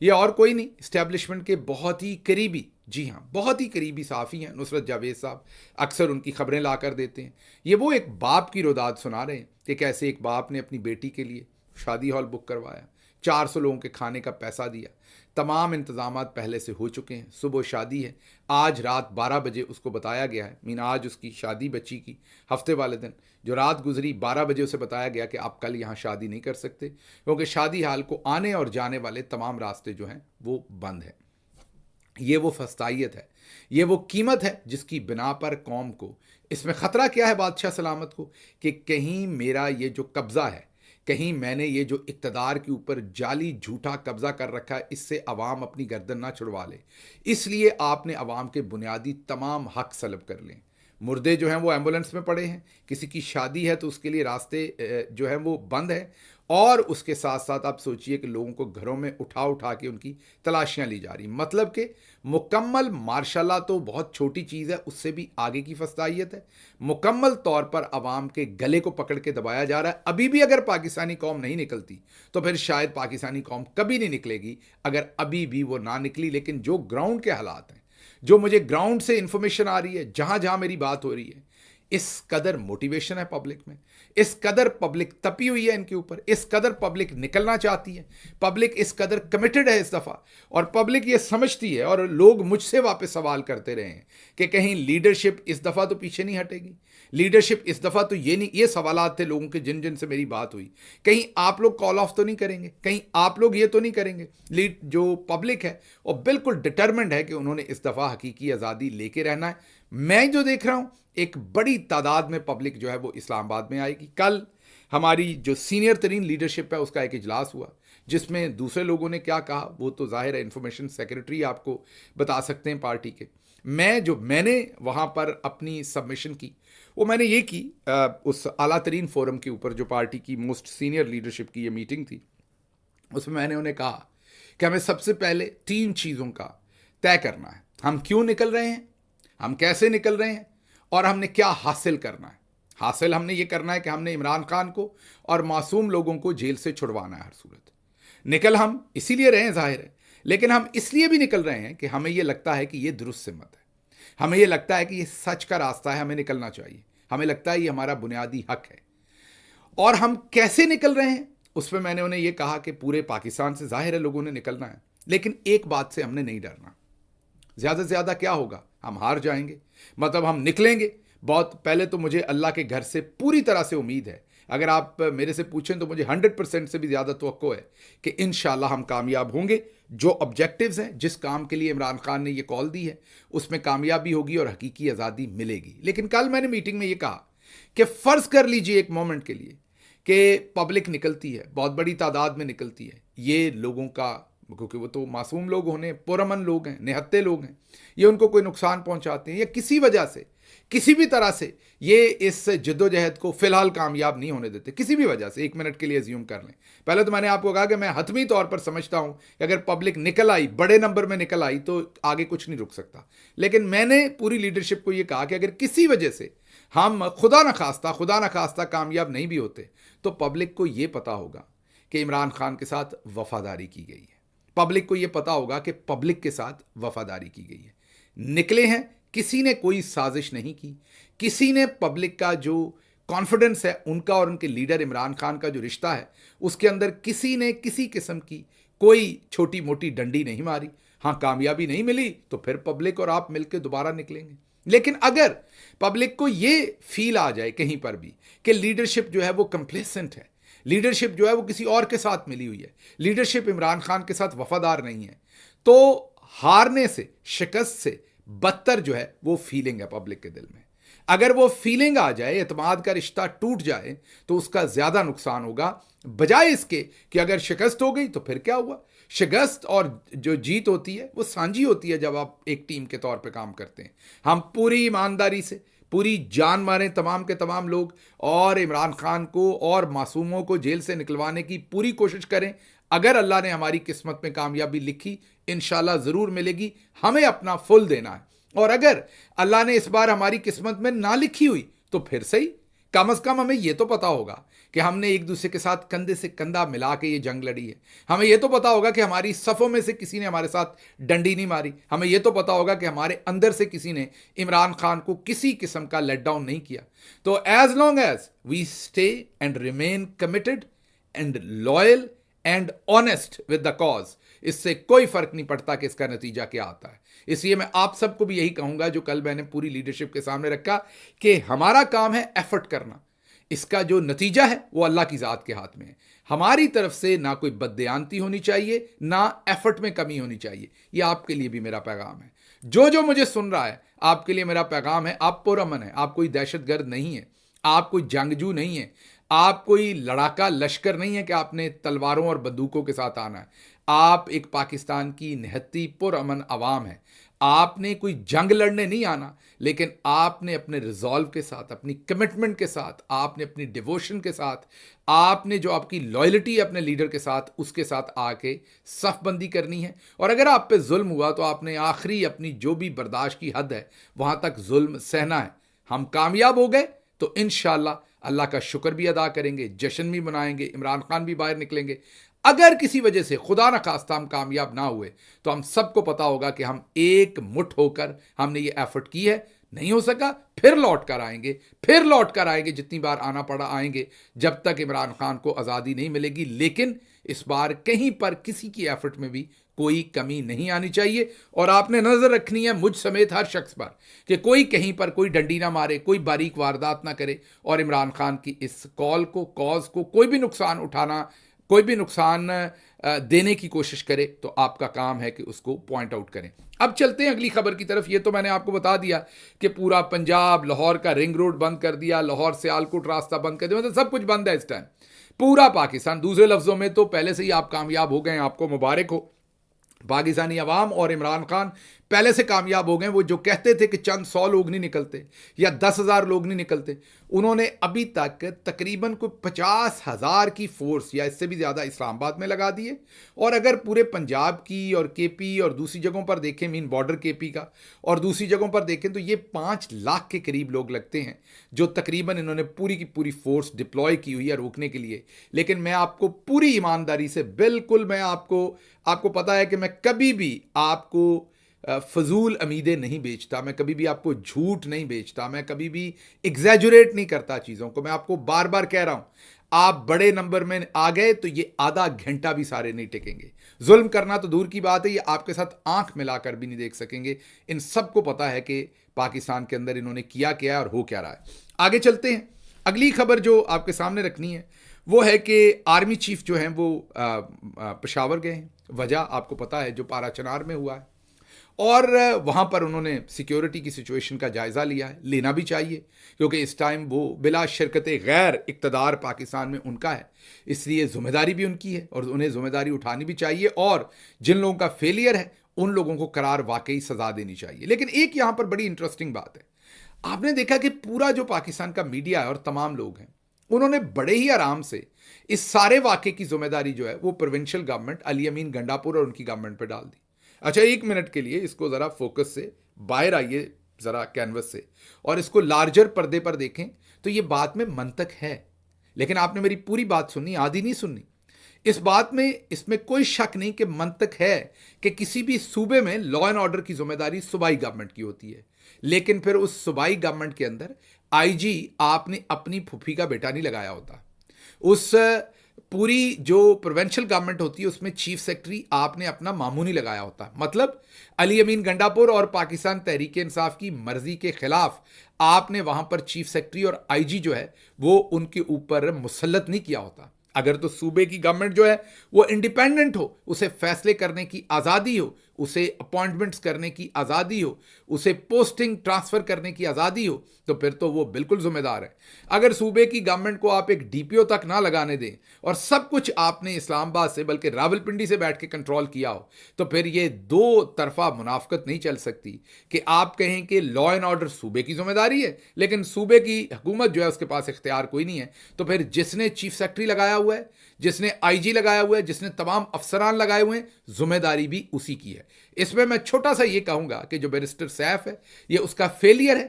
یہ اور کوئی نہیں، اسٹیبلشمنٹ کے بہت ہی قریبی، جی ہاں بہت ہی قریبی صحافی ہیں نصرت جاوید صاحب، اکثر ان کی خبریں لا کر دیتے ہیں۔ یہ وہ ایک باپ کی روداد سنا رہے ہیں کہ کیسے ایک باپ نے اپنی بیٹی کے لیے شادی ہال بک کروایا، 400 لوگوں کے کھانے کا پیسہ دیا، تمام انتظامات پہلے سے ہو چکے ہیں، صبح شادی ہے، آج رات 12 بجے اس کو بتایا گیا ہے، آج اس کی شادی بچی کی ہفتے والے دن جو رات گزری 12 بجے اسے بتایا گیا کہ آپ کل یہاں شادی نہیں کر سکتے، کیونکہ شادی ہال کو آنے اور جانے والے تمام راستے جو ہیں وہ بند ہیں۔ یہ وہ فسطائیت ہے، یہ وہ قیمت ہے جس کی بنا پر قوم کو اس میں خطرہ کیا ہے بادشاہ سلامت کو، کہ کہیں میرا یہ جو قبضہ ہے، کہیں میں نے یہ جو اقتدار کے اوپر جعلی جھوٹا قبضہ کر رکھا ہے، اس سے عوام اپنی گردن نہ چھڑوا لے۔ اس لیے آپ نے عوام کے بنیادی تمام حق سلب کر لیں۔ مردے جو ہیں وہ ایمبولنس میں پڑے ہیں، کسی کی شادی ہے تو اس کے لیے راستے جو ہیں وہ بند ہیں، اور اس کے ساتھ ساتھ آپ سوچئے کہ لوگوں کو گھروں میں اٹھا اٹھا کے ان کی تلاشیاں لی جا رہی، مطلب کہ مکمل مارشاء اللہ تو بہت چھوٹی چیز ہے، اس سے بھی آگے کی فسطائیت ہے۔ مکمل طور پر عوام کے گلے کو پکڑ کے دبایا جا رہا ہے۔ ابھی بھی اگر پاکستانی قوم نہیں نکلتی تو پھر شاید پاکستانی قوم کبھی نہیں نکلے گی، اگر ابھی بھی وہ نہ نکلی۔ لیکن جو گراؤنڈ کے حالات ہیں، جو مجھے گراؤنڈ سے انفارمیشن آ رہی ہے، جہاں جہاں میری بات ہو رہی ہے، اس قدر موٹیویشن ہے پبلک میں، اس قدر پبلک تپی ہوئی ہے ان کے اوپر، اس قدر پبلک نکلنا چاہتی ہے، پبلک اس قدر کمیٹڈ ہے اس دفعہ، اور پبلک یہ سمجھتی ہے، اور لوگ مجھ سے واپس سوال کرتے رہے ہیں کہ کہیں لیڈرشپ اس دفعہ تو پیچھے نہیں ہٹے گی، لیڈرشپ اس دفعہ تو یہ نہیں، یہ سوالات تھے لوگوں کے جن سے میری بات ہوئی، کہیں آپ لوگ کال آف تو نہیں کریں گے، کہیں آپ لوگ یہ تو نہیں کریں گے۔ جو پبلک ہے وہ بالکل ڈٹرمنڈ ہے کہ انہوں نے اس دفعہ حقیقی آزادی لے کے رہنا ہے۔ میں جو دیکھ رہا ہوں، ایک بڑی تعداد میں پبلک جو ہے وہ اسلام آباد میں آئے گی۔ کل ہماری جو سینئر ترین لیڈرشپ ہے اس کا ایک اجلاس ہوا، جس میں دوسرے لوگوں نے کیا کہا وہ تو ظاہر ہے انفارمیشن سیکریٹری آپ کو بتا سکتے ہیں پارٹی کے۔ میں نے وہاں پر اپنی سبمیشن کی، وہ میں نے یہ کی اس اعلیٰ ترین فورم کے اوپر جو پارٹی کی موسٹ سینئر لیڈرشپ کی یہ میٹنگ تھی، اس میں نے انہیں کہا کہ ہمیں سب سے پہلے 3 چیزوں کا طے کرنا ہے، ہم کیوں نکل رہے ہیں، ہم کیسے نکل رہے ہیں، اور ہم نے کیا حاصل کرنا ہے۔ حاصل ہم نے یہ کرنا ہے کہ ہم نے عمران خان کو اور معصوم لوگوں کو جیل سے چھڑوانا ہے ہر صورت۔ نکل ہم اسی لیے رہے ہیں ظاہر ہے، لیکن ہم اس لیے بھی نکل رہے ہیں کہ ہمیں یہ لگتا ہے کہ یہ درست سمت ہے، ہمیں یہ لگتا ہے کہ یہ سچ کا راستہ ہے، ہمیں نکلنا چاہیے، ہمیں لگتا ہے یہ ہمارا بنیادی حق ہے۔ اور ہم کیسے نکل رہے ہیں اس میں نے انہیں یہ کہا کہ پورے پاکستان سے ظاہر ہے لوگوں نے نکلنا ہے، لیکن ایک بات سے ہم نے نہیں ڈرنا۔ زیادہ سے زیادہ کیا ہوگا، ہم ہار جائیں گے، مطلب ہم نکلیں گے۔ بہت پہلے تو مجھے اللہ کے گھر سے پوری طرح سے امید ہے، اگر آپ میرے سے پوچھیں تو مجھے 100% سے بھی زیادہ توقع ہے کہ انشاءاللہ ہم کامیاب ہوں گے۔ جو آبجیکٹیوز ہیں، جس کام کے لیے عمران خان نے یہ کال دی ہے، اس میں کامیابی ہوگی اور حقیقی آزادی ملے گی۔ لیکن کل میں نے میٹنگ میں یہ کہا کہ فرض کر لیجئے ایک مومنٹ کے لیے کہ پبلک نکلتی ہے، بہت بڑی تعداد میں نکلتی ہے، یہ لوگوں کا، کیونکہ وہ تو معصوم لوگ ہونے، پرامن لوگ ہیں، نہتے لوگ ہیں، یہ ان کو کوئی نقصان پہنچاتے ہیں یا کسی وجہ سے، کسی بھی طرح سے یہ اس جد و جہد کو فی الحال کامیاب نہیں ہونے دیتے، کسی بھی وجہ سے، 1 منٹ کے لیے ایزیوم کر لیں۔ پہلے تو میں نے آپ کو کہا کہ میں حتمی طور پر سمجھتا ہوں کہ اگر پبلک نکل آئی، بڑے نمبر میں نکل آئی، تو آگے کچھ نہیں رک سکتا، لیکن میں نے پوری لیڈرشپ کو یہ کہا کہ اگر کسی وجہ سے ہم خدا نخواستہ کامیاب نہیں بھی ہوتے، تو پبلک کو یہ پتا ہوگا کہ عمران خان کے ساتھ وفاداری کی گئی ہے، پبلک کو یہ پتا ہوگا کہ پبلک کے ساتھ وفاداری کی گئی ہے۔ نکلے ہیں، کسی نے کوئی سازش نہیں کی، کسی نے پبلک کا جو کانفیڈنس ہے ان کا اور ان کے لیڈر عمران خان کا جو رشتہ ہے، اس کے اندر کسی نے کسی قسم کی کوئی چھوٹی موٹی ڈنڈی نہیں ماری۔ ہاں کامیابی نہیں ملی تو پھر پبلک اور آپ مل کے دوبارہ نکلیں گے، لیکن اگر پبلک کو یہ فیل آ جائے کہیں پر بھی کہ لیڈرشپ جو ہے وہ کمپلیسنٹ ہے، لیڈرشپ جو ہے وہ کسی اور کے ساتھ ملی ہوئی ہے، لیڈرشپ عمران خان کے ساتھ وفادار نہیں ہے، تو ہارنے سے، شکست سے بدتر جو ہے وہ فیلنگ ہے پبلک کے دل میں۔ اگر وہ فیلنگ آ جائے، اعتماد کا رشتہ ٹوٹ جائے، تو اس کا زیادہ نقصان ہوگا بجائے اس کے کہ اگر شکست ہو گئی تو پھر کیا ہوا۔ شکست اور جو جیت ہوتی ہے وہ سانجھی ہوتی ہے جب آپ ایک ٹیم کے طور پہ کام کرتے ہیں۔ ہم پوری ایمانداری سے پوری جان ماریں تمام کے تمام لوگ، اور عمران خان کو اور معصوموں کو جیل سے نکلوانے کی پوری کوشش کریں۔ اگر اللہ نے ہماری قسمت میں کامیابی لکھی، انشاءاللہ ضرور ملے گی، ہمیں اپنا فل دینا ہے۔ اور اگر اللہ نے اس بار ہماری قسمت میں نہ لکھی ہوئی تو پھر صحیح، کم از کم ہمیں یہ تو پتا ہوگا کہ ہم نے ایک دوسرے کے ساتھ کندھے سے کندھا ملا کے یہ جنگ لڑی ہے. ہمیں یہ تو پتا ہوگا کہ ہماری صفوں میں سے کسی نے ہمارے ساتھ ڈنڈی نہیں ماری. ہمیں یہ تو پتا ہوگا کہ ہمارے اندر سے کسی نے عمران خان کو کسی قسم کا لیٹ ڈاؤن نہیں کیا. تو as long as we stay and remain committed and loyal and honest with the cause, اس سے کوئی فرق نہیں پڑتا کہ اس کا نتیجہ کیا آتا ہے. اس لیے میں آپ سب کو بھی یہی کہوں گا جو کل میں نے پوری لیڈرشپ کے سامنے رکھا کہ ہمارا کام ہے ایفرٹ کرنا. اس کا جو نتیجہ ہے وہ اللہ کی ذات کے ہاتھ میں ہے. ہماری طرف سے نہ کوئی بددیانتی ہونی چاہیے, نہ ایفرٹ میں کمی ہونی چاہیے. یہ آپ کے لیے بھی میرا پیغام ہے. جو مجھے سن رہا ہے, آپ کے لیے میرا پیغام ہے, آپ پرامن ہیں, آپ کوئی دہشت گرد نہیں ہیں, آپ کوئی جنگجو نہیں ہیں, آپ کوئی لڑاکا لشکر نہیں ہے کہ آپ نے تلواروں اور بندوقوں کے ساتھ آنا ہے. آپ ایک پاکستان کی نہتی پرامن عوام ہے. آپ نے کوئی جنگ لڑنے نہیں آنا, لیکن آپ نے اپنے ریزالو کے ساتھ, اپنی کمٹمنٹ کے ساتھ, آپ نے اپنی ڈیووشن کے ساتھ, آپ نے جو آپ کی لائلٹی ہے اپنے لیڈر کے ساتھ, اس کے ساتھ آ کے صف بندی کرنی ہے. اور اگر آپ پہ ظلم ہوا تو آپ نے آخری اپنی جو بھی برداشت کی حد ہے وہاں تک ظلم سہنا ہے. ہم کامیاب ہو گئے تو انشاءاللہ اللہ کا شکر بھی ادا کریں گے, جشن بھی منائیں گے, عمران خان بھی باہر نکلیں گے. اگر کسی وجہ سے خدا نہ خواستہ ہم کامیاب نہ ہوئے تو ہم سب کو پتا ہوگا کہ ہم ایک مٹھ ہو کر ہم نے یہ ایفرٹ کی ہے. نہیں ہو سکا پھر لوٹ کر آئیں گے, جتنی بار آنا پڑا آئیں گے, جب تک عمران خان کو آزادی نہیں ملے گی. لیکن اس بار کہیں پر کسی کی ایفرٹ میں بھی کوئی کمی نہیں آنی چاہیے. اور آپ نے نظر رکھنی ہے مجھ سمیت ہر شخص پر کہ کوئی کہیں پر کوئی ڈنڈی نہ مارے, کوئی باریک واردات نہ کرے, اور عمران خان کی اس کال کو, کاز کو کوئی بھی نقصان دینے کی کوشش کرے تو آپ کا کام ہے کہ اس کو پوائنٹ آؤٹ کریں. اب چلتے ہیں اگلی خبر کی طرف. یہ تو میں نے آپ کو بتا دیا کہ پورا پنجاب, لاہور کا رنگ روڈ بند کر دیا, لاہور سے سیالکوٹ راستہ بند کر دیا, مطلب سب کچھ بند ہے اس ٹائم, پورا پاکستان. دوسرے لفظوں میں تو پہلے سے ہی آپ کامیاب ہو گئے ہیں, آپ کو مبارک ہو. پاکستانی عوام اور عمران خان پہلے سے کامیاب ہو گئے. وہ جو کہتے تھے کہ چند 100 لوگ نہیں نکلتے یا 10,000 لوگ نہیں نکلتے, انہوں نے ابھی تک تقریباً کوئی 50,000 کی فورس یا اس سے بھی زیادہ اسلام آباد میں لگا دیے. اور اگر پورے پنجاب کی اور کے پی اور دوسری جگہوں پر دیکھیں, مین بارڈر کے پی کا, اور دوسری جگہوں پر دیکھیں تو یہ 5 لاکھ کے قریب لوگ لگتے ہیں جو تقریباً انہوں نے پوری کی پوری فورس ڈپلوائے کی ہوئی ہے روکنے کے لیے. لیکن میں آپ کو پوری ایمانداری سے, بالکل میں آپ کو پتا ہے کہ میں کبھی بھی آپ کو فضول امیدیں نہیں بیچتا, میں کبھی بھی آپ کو جھوٹ نہیں بیچتا, میں کبھی بھی ایگزیجریٹ نہیں کرتا چیزوں کو. میں آپ کو بار بار کہہ رہا ہوں, آپ بڑے نمبر میں آ گئے تو یہ آدھا گھنٹہ بھی سارے نہیں ٹکیں گے. ظلم کرنا تو دور کی بات ہے, یہ آپ کے ساتھ آنکھ ملا کر بھی نہیں دیکھ سکیں گے. ان سب کو پتا ہے کہ پاکستان کے اندر انہوں نے کیا ہے اور ہو کیا رہا ہے. آگے چلتے ہیں. اگلی خبر جو آپ کے سامنے رکھنی ہے وہ ہے کہ آرمی چیف جو ہیں وہ پشاور گئے ہیں. وجہ آپ کو پتا ہے, جو پارا چنار میں ہوا ہے, اور وہاں پر انہوں نے سیکیورٹی کی سچویشن کا جائزہ لیا ہے. لینا بھی چاہیے کیونکہ اس ٹائم وہ بلا شرکت غیر اقتدار پاکستان میں ان کا ہے, اس لیے ذمہ داری بھی ان کی ہے اور انہیں ذمہ داری اٹھانی بھی چاہیے. اور جن لوگوں کا فیلئر ہے ان لوگوں کو قرار واقعی سزا دینی چاہیے. لیکن ایک یہاں پر بڑی انٹرسٹنگ بات ہے, آپ نے دیکھا کہ پورا جو پاکستان کا میڈیا ہے اور تمام لوگ ہیں, انہوں نے بڑے ہی آرام سے اس سارے واقعے کی ذمہ داری جو ہے وہ پروونشل گورنمنٹ علی امین گنڈاپور اور ان کی گورنمنٹ پہ ڈال دی. اچھا, 1 منٹ کے لیے اس کو ذرا فوکس سے باہر آئیے, ذرا کینوس سے, اور اس کو لارجر پردے پر دیکھیں تو یہ بات میں منطق ہے. لیکن آپ نے میری پوری بات سننی, آدھی نہیں سننی. اس بات میں, اس میں کوئی شک نہیں کہ منطق ہے کہ کسی بھی صوبے میں لا اینڈ آرڈر کی ذمہ داری صوبائی گورنمنٹ کی ہوتی ہے. لیکن پھر اس صوبائی گورنمنٹ کے اندر آئی جی آپ نے اپنی پھوپھی کا بیٹا نہیں لگایا ہوتا. اس پوری جو پروونشل گورنمنٹ ہوتی ہے اس میں چیف سیکرٹری آپ نے اپنا ماموں نہیں لگایا ہوتا. مطلب علی امین گنڈاپور اور پاکستان تحریک انصاف کی مرضی کے خلاف آپ نے وہاں پر چیف سیکرٹری اور آئی جی جو ہے وہ ان کے اوپر مسلط نہیں کیا ہوتا. اگر تو صوبے کی گورنمنٹ جو ہے وہ انڈیپینڈنٹ ہو, اسے فیصلے کرنے کی آزادی ہو, اسے اپوائنٹمنٹس کرنے کی آزادی ہو, اسے پوسٹنگ ٹرانسفر کرنے کی آزادی ہو, تو پھر تو وہ بالکل ذمہ دار ہے. اگر صوبے کی گورنمنٹ کو آپ ایک ڈی پی او تک نہ لگانے دیں اور سب کچھ آپ نے اسلام آباد سے بلکہ راولپنڈی سے بیٹھ کے کنٹرول کیا ہو, تو پھر یہ 2 طرفہ منافقت نہیں چل سکتی کہ آپ کہیں کہ لا اینڈ آرڈر صوبے کی ذمہ داری ہے لیکن صوبے کی حکومت جو ہے اس کے پاس اختیار کوئی نہیں ہے. تو پھر جس نے چیف سیکرٹری لگایا ہوا ہے, جس نے آئی جی لگایا ہوا ہے, جس نے تمام افسران لگائے ہوئے ہیں, ذمہ داری بھی اسی کی ہے. اس میں چھوٹا سا یہ کہوں گا کہ جو بیرسٹر سیف ہے یہ اس کا فیلئر ہے,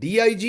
DIG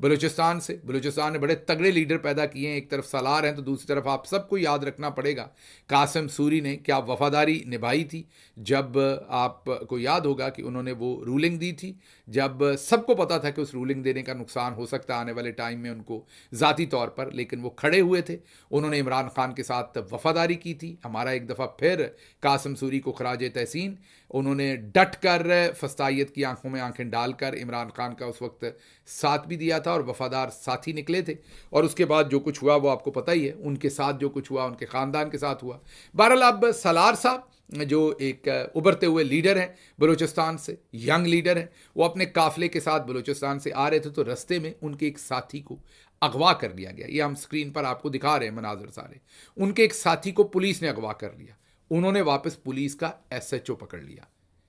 بلوچستان سے. بلوچستان نے بڑے تگڑے لیڈر پیدا کیے ہیں. ایک طرف سالار ہیں تو دوسری طرف آپ سب کو یاد رکھنا پڑے گا قاسم سوری نے کیا وفاداری نبھائی تھی. جب آپ کو یاد ہوگا کہ انہوں نے وہ رولنگ دی تھی جب سب کو پتا تھا کہ اس رولنگ دینے کا نقصان ہو سکتا ہے آنے والے ٹائم میں ان کو ذاتی طور پر, لیکن وہ کھڑے ہوئے تھے. انہوں نے عمران خان کے ساتھ وفاداری کی تھی. ہمارا ایک دفعہ پھر قاسم سوری کو خراج تحسین. انہوں نے ڈٹ کر فسطائیت کی آنکھوں میں آنکھیں ڈال کر عمران خان کا اس وقت ساتھ بھی دیا تھا اور وفادار ساتھی نکلے تھے. اور اس کے بعد جو کچھ ہوا وہ آپ کو پتہ ہی ہے. ان کے ساتھ جو کچھ ہوا ان کے خاندان کے ساتھ ہوا. بہرحال اب سالار صاحب جو ایک ابھرتے ہوئے لیڈر ہیں بلوچستان سے, ینگ لیڈر ہیں, وہ اپنے قافلے کے ساتھ بلوچستان سے آ رہے تھے تو رستے میں ان کے ایک ساتھی کو اغوا کر لیا گیا. یہ ہم سکرین پر آپ کو دکھا رہے ہیں مناظر سارے. ان کے ایک ساتھی کو پولیس نے اغوا کر لیا. انہوں نے واپس پولیس کا ایس ایچ او پکڑ لیا.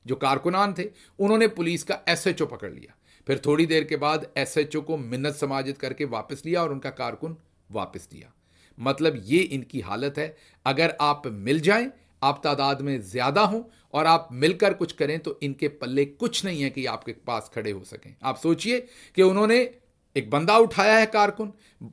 جو کارکنان تھے انہوں نے پولیس کا ایس ایچ او پکڑ لیا. پھر تھوڑی دیر کے بعد ایس ایچ او کو منت سماجت کر کے واپس لیا اور ان کا کارکن واپس دیا. مطلب یہ ان کی حالت ہے. اگر آپ مل جائیں, آپ تعداد میں زیادہ ہوں اور آپ مل کر کچھ کریں تو ان کے پلے کچھ نہیں ہے کہ آپ کے پاس کھڑے ہو سکیں. آپ سوچئے کہ انہوں نے ایک بندہ اٹھایا ہے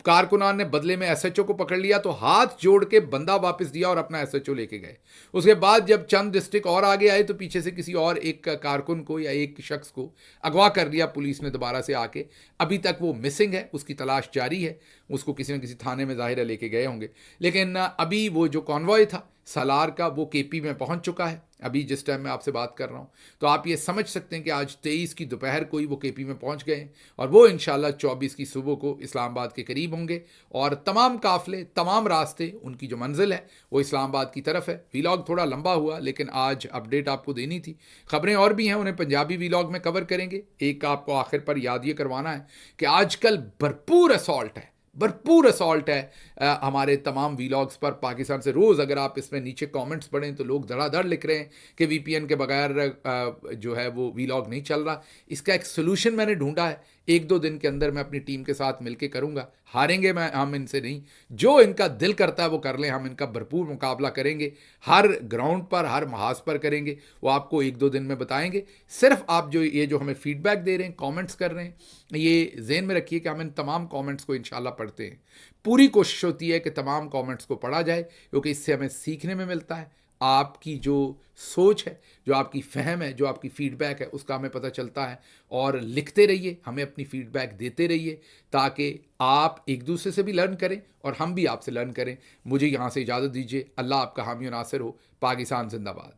کارکنان نے بدلے میں ایس ایچ او کو پکڑ لیا تو ہاتھ جوڑ کے بندہ واپس دیا اور اپنا ایس ایچ او لے کے گئے. اس کے بعد جب چند ڈسٹرکٹ اور آگے آئے تو پیچھے سے کسی اور ایک کارکن کو یا ایک شخص کو اغوا کر لیا پولیس نے دوبارہ سے آ کے. ابھی تک وہ مسنگ ہے, اس کی تلاش جاری ہے. اس کو کسی نہ کسی تھانے میں ظاہر ہے لے کے گئے ہوں گے. لیکن ابھی وہ جو کانوائے تھا سالار کا وہ کے پی میں پہنچ چکا ہے ابھی جس ٹائم میں آپ سے بات کر رہا ہوں. تو آپ یہ سمجھ سکتے ہیں کہ آج 23 کی دوپہر کو ہی وہ کے پی میں پہنچ گئے ہیں اور وہ انشاءاللہ 24 کی صبح کو اسلام آباد کے قریب ہوں گے. اور تمام قافلے, تمام راستے, ان کی جو منزل ہے وہ اسلام آباد کی طرف ہے. ویلاگ تھوڑا لمبا ہوا لیکن آج اپڈیٹ آپ کو دینی تھی. خبریں اور بھی ہیں, انہیں پنجابی ویلاگ میں کور کریں گے. ایک آپ کو آخر پر یاد یہ کروانا ہے کہ آج کل بھرپور اسالٹ ہے ہمارے تمام ویلاگز پر پاکستان سے. روز اگر آپ اس میں نیچے کامنٹس پڑھیں تو لوگ دھڑا دھڑ لکھ رہے ہیں کہ وی پی این کے بغیر جو ہے وہ ویلاگ نہیں چل رہا. اس کا ایک سلوشن میں نے ڈھونڈا ہے. 1-2 دن کے اندر میں اپنی ٹیم کے ساتھ مل کے کروں گا. ہاریں گے ہم ان سے نہیں. جو ان کا دل کرتا ہے وہ کر لیں. ہم ان کا بھرپور مقابلہ کریں گے, ہر گراؤنڈ پر, ہر محاذ پر کریں گے. وہ آپ کو 1-2 دن میں بتائیں گے. صرف آپ جو ہمیں فیڈ بیک دے رہے ہیں, کامنٹس کر رہے ہیں, یہ ذہن میں رکھیے کہ ہم ان تمام کامنٹس کو انشاءاللہ پڑھتے ہیں. پوری کوشش ہوتی ہے کہ تمام کامنٹس کو پڑھا جائے کیونکہ اس سے ہمیں سیکھنے میں ملتا ہے. آپ کی جو سوچ ہے, جو آپ کی فہم ہے, جو آپ کی فیڈ بیک ہے, اس کا ہمیں پتہ چلتا ہے. اور لکھتے رہیے, ہمیں اپنی فیڈ بیک دیتے رہیے تاکہ آپ ایک دوسرے سے بھی لرن کریں اور ہم بھی آپ سے لرن کریں. مجھے یہاں سے اجازت دیجیے. اللہ آپ کا حامی و ناصر ہو. پاکستان زندہ باد.